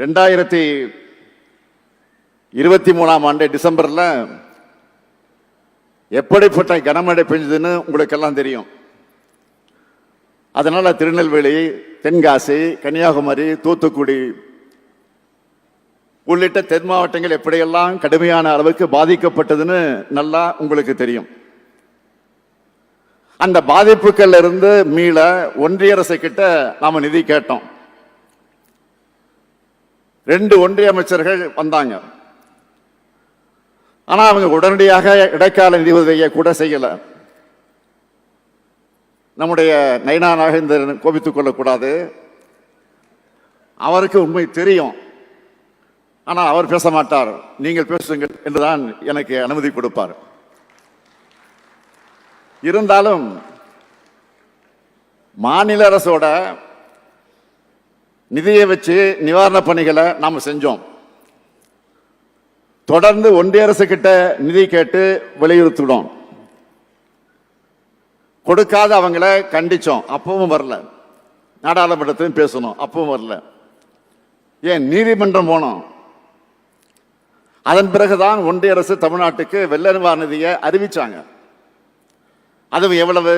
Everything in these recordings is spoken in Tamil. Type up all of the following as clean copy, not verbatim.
2023 டிசம்பர்ல எப்படிப்பட்ட கனமழை பெஞ்சதுன்னு உங்களுக்கெல்லாம் தெரியும். அதனால திருநெல்வேலி, தென்காசி, கன்னியாகுமரி, தூத்துக்குடி உள்ளிட்ட தென் மாவட்டங்கள் எப்படியெல்லாம் கடுமையான அளவுக்கு பாதிக்கப்பட்டதுன்னு நல்லா உங்களுக்கு தெரியும். அந்த பாதிப்புகள் இருந்து மீள ஒன்றிய அரசு கிட்ட நாம நிதி கேட்டோம். 2 ஒன்றிய அமைச்சர்கள் வந்தாங்க. ஆனா அவங்க உடனடியாக இடைக்கால நிதி உதவியை கூட செய்யல. நம்முடைய நைனா நாகேந்திரன் கோபித்துக் கொள்ளக்கூடாது, அவருக்கு உண்மை தெரியும். ஆனால் அவர் பேச மாட்டார். நீங்கள் பேசுங்கள் என்றுதான் எனக்கு அனுமதி கொடுப்பார். இருந்தாலும் மாநில அரசோட நிதியை வச்சு நிவாரண பணிகளை நாம செஞ்சோம். தொடர்ந்து ஒன்றிய அரசு கிட்ட நிதி கேட்டு வலியுறுத்தினோம். கொடுக்காத அவங்கள கண்டிச்சோம், அப்பவும் வரல. நாடாளுமன்றத்திலும் பேசணும், அப்பவும் வரல. ஏன் நீதிமன்றம் போனோம். அதன் பிறகுதான் ஒன்றிய அரசு தமிழ்நாட்டுக்கு வெள்ள நிவாரண நிதியை அறிவிச்சாங்க. அதுவும் எவ்வளவு?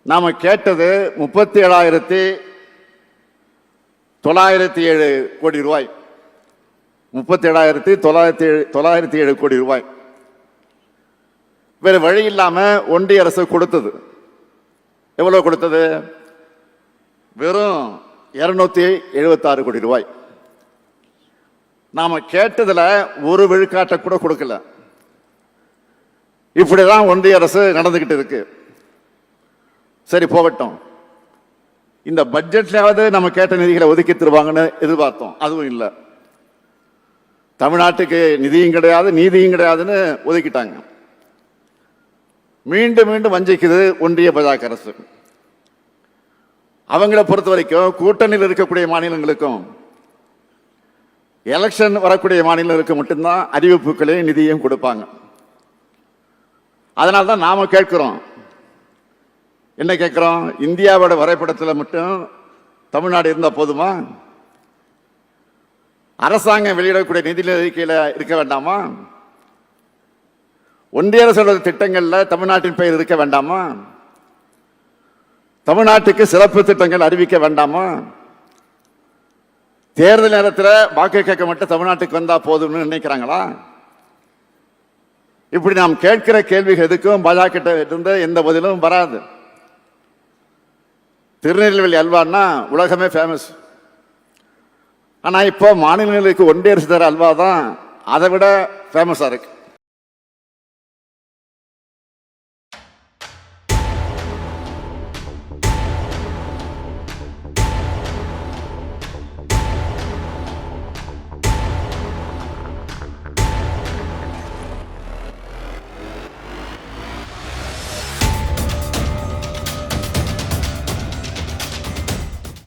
நாம கேட்டது 37,907 கோடி ரூபாய். 37,907 கோடி ரூபாய். வேறு வழி இல்லாம ஒன்றிய அரசு கொடுத்தது. எவ்வளவு கொடுத்தது? வெறும் 276 கோடி ரூபாய். நாம கேட்டதுல ஒரு விழுக்காட்டை கூட கொடுக்கல. இப்படிதான் ஒன்றிய அரசு நடந்துகிட்டு இருக்கு. சரி, போகட்டும். இந்த பட்ஜெட்லாவது நம்ம கேட்ட நிதிகளை ஒதுக்கி தருவாங்கன்னு எதிர்பார்த்தோம். அதுவும் இல்லை. தமிழ்நாட்டுக்கு நிதியும் கிடையாது, நீதியும் கிடையாதுன்னு ஒதுக்கிட்டாங்க. மீண்டும் மீண்டும் வஞ்சிக்குது ஒன்றிய பாஜக அரசு. அவங்களை பொறுத்த வரைக்கும் கூட்டணியில் இருக்கக்கூடிய மாநிலங்களுக்கும் எலெக்ஷன் வரக்கூடிய மாநிலங்களுக்கு மட்டும்தான் அறிவிப்புகளையும் நிதியும் கொடுப்பாங்க. அதனால்தான் நாம கேட்கிறோம். என்ன கேட்கிறோம்? இந்தியாவோட வரைபடத்தில் மட்டும் தமிழ்நாடு இருந்தா போதுமா? அரசாங்கம் வெளியிடக்கூடிய நிதி அறிக்கையில இருக்க வேண்டாமா? ஒன்றிய அரசோட திட்டங்கள்ல தமிழ்நாட்டின் பெயர் இருக்க வேண்டாமா? தமிழ்நாட்டுக்கு சிறப்பு திட்டங்கள் அறிவிக்க வேண்டாமா? தேர்தல் நேரத்தில் வாக்கு கேட்க மட்டும் தமிழ்நாட்டுக்கு வந்தா போதும்னு நினைக்கிறாங்களா? இப்படி நாம் கேட்கிற கேள்விகள் எதுக்கும் பாஜக கிட்ட இருந்து எந்த பதிலும் வராது. திருநெல்வேலி அல்வான்னா உலகமே ஃபேமஸ். ஆனா இப்போ மாநிலங்களுக்கு ஒன்றிய அரசு தர அல்வா தான் அதை விட ஃபேமஸா இருக்கு.